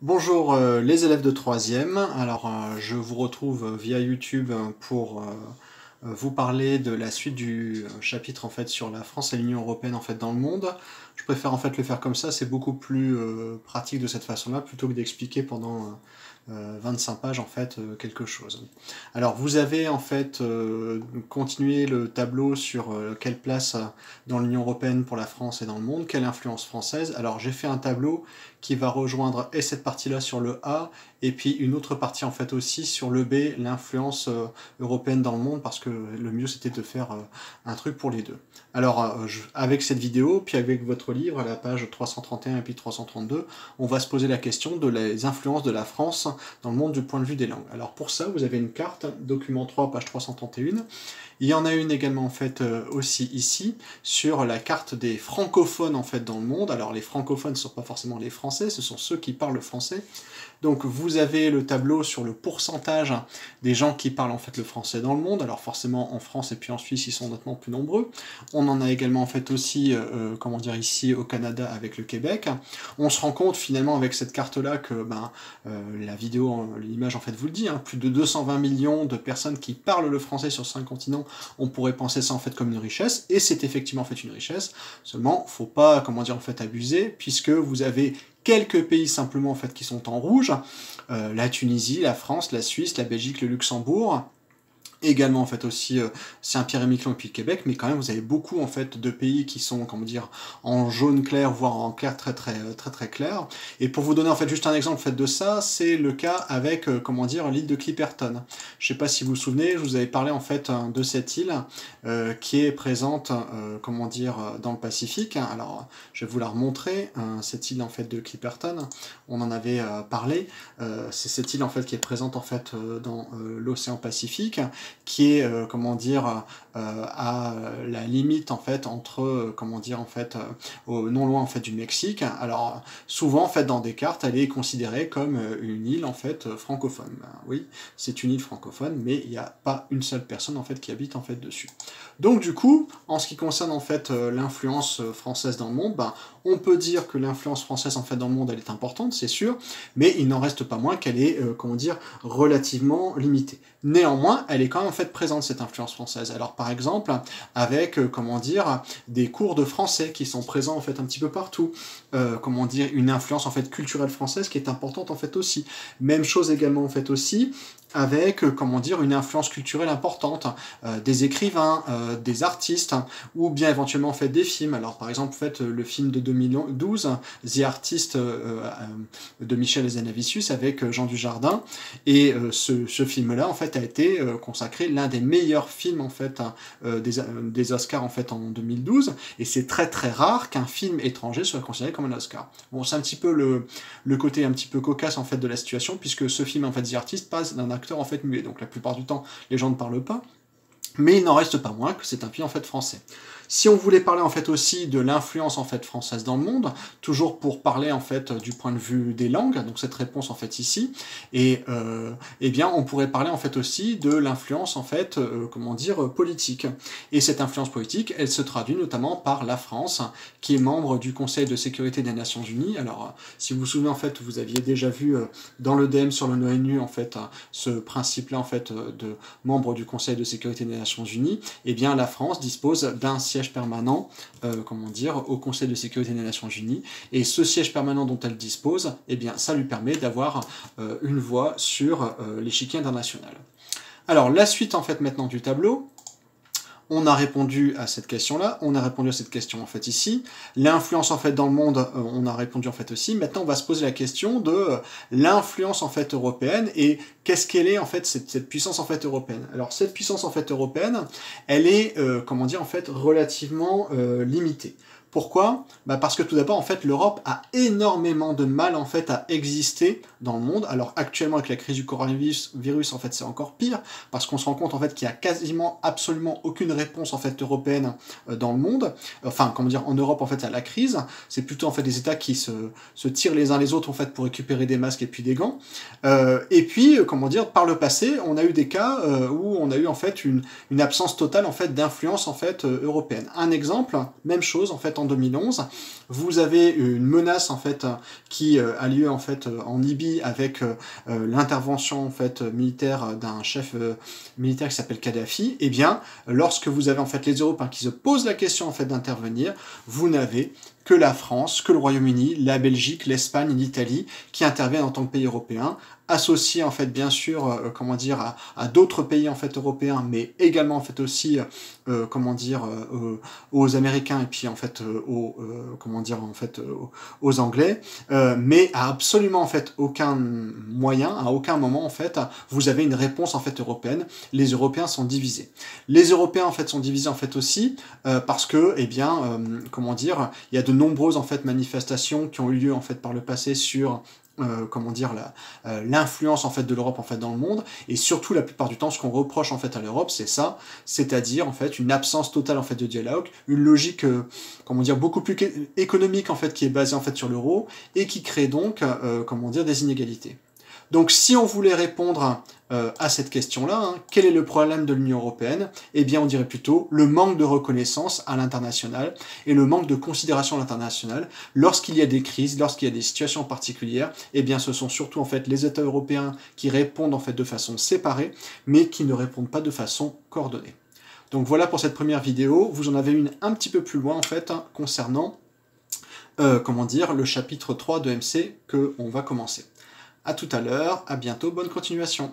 Bonjour les élèves de troisième. Alors je vous retrouve via YouTube pour vous parler de la suite du chapitre en fait sur la France et l'Union européenne en fait dans le monde. Je préfère en fait le faire comme ça, c'est beaucoup plus pratique de cette façon-là plutôt que d'expliquer pendant 25 pages en fait quelque chose. Alors vous avez en fait continué le tableau sur quelle place dans l'Union européenne pour la France et dans le monde, quelle influence française. Alors j'ai fait un tableau qui va rejoindre et cette partie-là sur le A, et puis une autre partie en fait aussi sur le B, l'influence européenne dans le monde, parce que le mieux c'était de faire un truc pour les deux. Alors avec cette vidéo, puis avec votre livre, à la page 331 et puis 332, on va se poser la question de les influences de la France dans le monde du point de vue des langues. Alors pour ça, vous avez une carte, document 3, page 331. Il y en a une également en fait aussi ici, sur la carte des francophones en fait dans le monde. Alors les francophones ne sont pas forcément les français, ce sont ceux qui parlent le français. Donc vous avez le tableau sur le pourcentage des gens qui parlent en fait le français dans le monde. Alors forcément en France et puis en Suisse ils sont nettement plus nombreux. On en a également en fait aussi, comment dire, ici au Canada avec le Québec. On se rend compte finalement avec cette carte là que la vidéo, l'image en fait vous le dit, hein, plus de 220 millions de personnes qui parlent le français sur 5 continents. On pourrait penser ça en fait comme une richesse, et c'est effectivement en fait une richesse. Seulement faut pas, comment dire, en fait abuser, puisque vous avez quelques pays simplement en fait qui sont en rouge, la Tunisie, la France, la Suisse, la Belgique, le Luxembourg, également en fait aussi Saint-Pierre-et-Miquelon et puis le Québec, mais quand même vous avez beaucoup en fait de pays qui sont, comment dire, en jaune clair, voire en clair très clair. Et pour vous donner en fait juste un exemple en fait de ça, c'est le cas avec comment dire, l'île de Clipperton. Je sais pas si vous vous souvenez, je vous avais parlé en fait de cette île qui est présente comment dire, dans le Pacifique. Alors je vais vous la remontrer, cette île en fait de Clipperton, on en avait parlé. C'est cette île en fait qui est présente en fait dans l'océan Pacifique, qui est, comment dire, à la limite en fait entre, comment dire, en fait, non loin en fait du Mexique. Alors souvent en fait dans des cartes, elle est considérée comme une île en fait francophone. Oui, c'est une île francophone, mais il n'y a pas une seule personne en fait qui habite en fait dessus. Donc du coup, en ce qui concerne en fait l'influence française dans le monde, on peut dire que l'influence française en fait dans le monde elle est importante, c'est sûr, mais il n'en reste pas moins qu'elle est, comment dire, relativement limitée. Néanmoins, elle est quand même en fait présente cette influence française. Alors par exemple, avec, comment dire, des cours de français qui sont présents en fait un petit peu partout, comment dire, une influence en fait culturelle française qui est importante en fait aussi. Même chose également en fait aussi avec, comment dire, une influence culturelle importante, des écrivains, des artistes, ou bien éventuellement en fait des films. Alors par exemple, en fait, le film de 2012, The Artist de Michel Hazanavicius avec Jean Dujardin, et ce film-là en fait a été consacré l'un des meilleurs films en fait des Oscars en fait en 2012, et c'est très rare qu'un film étranger soit considéré comme un Oscar. Bon, c'est un petit peu le côté un petit peu cocasse en fait de la situation, puisque ce film en fait The Artist passe d'un acteur en fait muet, donc la plupart du temps les gens ne parlent pas, mais il n'en reste pas moins que c'est un film en fait français. Si on voulait parler en fait aussi de l'influence en fait française dans le monde, toujours pour parler en fait du point de vue des langues, donc cette réponse en fait ici, et eh bien on pourrait parler en fait aussi de l'influence en fait, comment dire, politique. Et cette influence politique, elle se traduit notamment par la France, qui est membre du Conseil de sécurité des Nations Unies. Alors si vous vous souvenez en fait, vous aviez déjà vu dans l'EDM sur l'ONU en fait ce principe-là en fait de membre du Conseil de sécurité des Nations Unies. Eh bien la France dispose d'un siège permanent, comment dire, au Conseil de sécurité des Nations Unies, et ce siège permanent dont elle dispose, eh bien, ça lui permet d'avoir une voix sur l'échiquier international. Alors, la suite, en fait, maintenant du tableau, on a répondu à cette question-là, on a répondu à cette question en fait ici. L'influence en fait dans le monde, on a répondu en fait aussi. Maintenant, on va se poser la question de l'influence en fait européenne, et qu'est-ce qu'elle est en fait cette puissance en fait européenne. Alors cette puissance en fait européenne, elle est, comment dire, en fait relativement limitée. Pourquoi? Parce que tout d'abord, en fait, l'Europe a énormément de mal en fait à exister dans le monde. Alors actuellement, avec la crise du coronavirus, en fait, c'est encore pire, parce qu'on se rend compte en fait qu'il y a quasiment absolument aucune réponse en fait européenne dans le monde. Enfin, comment dire, en Europe en fait à la crise, c'est plutôt en fait des États qui se tirent les uns les autres en fait pour récupérer des masques et puis des gants. Et puis, comment dire, par le passé, on a eu des cas où on a eu en fait une absence totale en fait d'influence en fait européenne. Un exemple, même chose en fait en en 2011. Vous avez une menace en fait qui a lieu en fait en Libye avec l'intervention en fait militaire d'un chef militaire qui s'appelle Kadhafi. Et bien, lorsque vous avez en fait les Européens qui se posent la question en fait d'intervenir, vous n'avez que la France, que le Royaume-Uni, la Belgique, l'Espagne et l'Italie qui interviennent en tant que pays européens, associés en fait bien sûr comment dire à d'autres pays en fait européens, mais également en fait aussi comment dire aux Américains et puis en fait aux comment dire en fait aux Anglais, mais à absolument en fait aucun moyen, à aucun moment en fait vous avez une réponse en fait européenne. Les Européens sont divisés. Les Européens en fait sont divisés en fait aussi parce que eh bien comment dire, il y a de nombreuses en fait manifestations qui ont eu lieu en fait par le passé sur comment dire l'influence en fait de l'Europe en fait dans le monde, et surtout la plupart du temps ce qu'on reproche en fait à l'Europe c'est ça, c'est-à-dire en fait une absence totale en fait de dialogue, une logique comment dire beaucoup plus économique en fait qui est basée en fait sur l'euro et qui crée donc comment dire des inégalités. Donc si on voulait répondre à cette question-là, hein, quel est le problème de l'Union européenne? Eh bien on dirait plutôt le manque de reconnaissance à l'international et le manque de considération à l'international. Lorsqu'il y a des crises, lorsqu'il y a des situations particulières, eh bien ce sont surtout en fait les États européens qui répondent en fait de façon séparée, mais qui ne répondent pas de façon coordonnée. Donc voilà pour cette première vidéo. Vous en avez une un petit peu plus loin en fait hein, concernant comment dire le chapitre 3 de MC que on va commencer. A tout à l'heure, à bientôt, bonne continuation.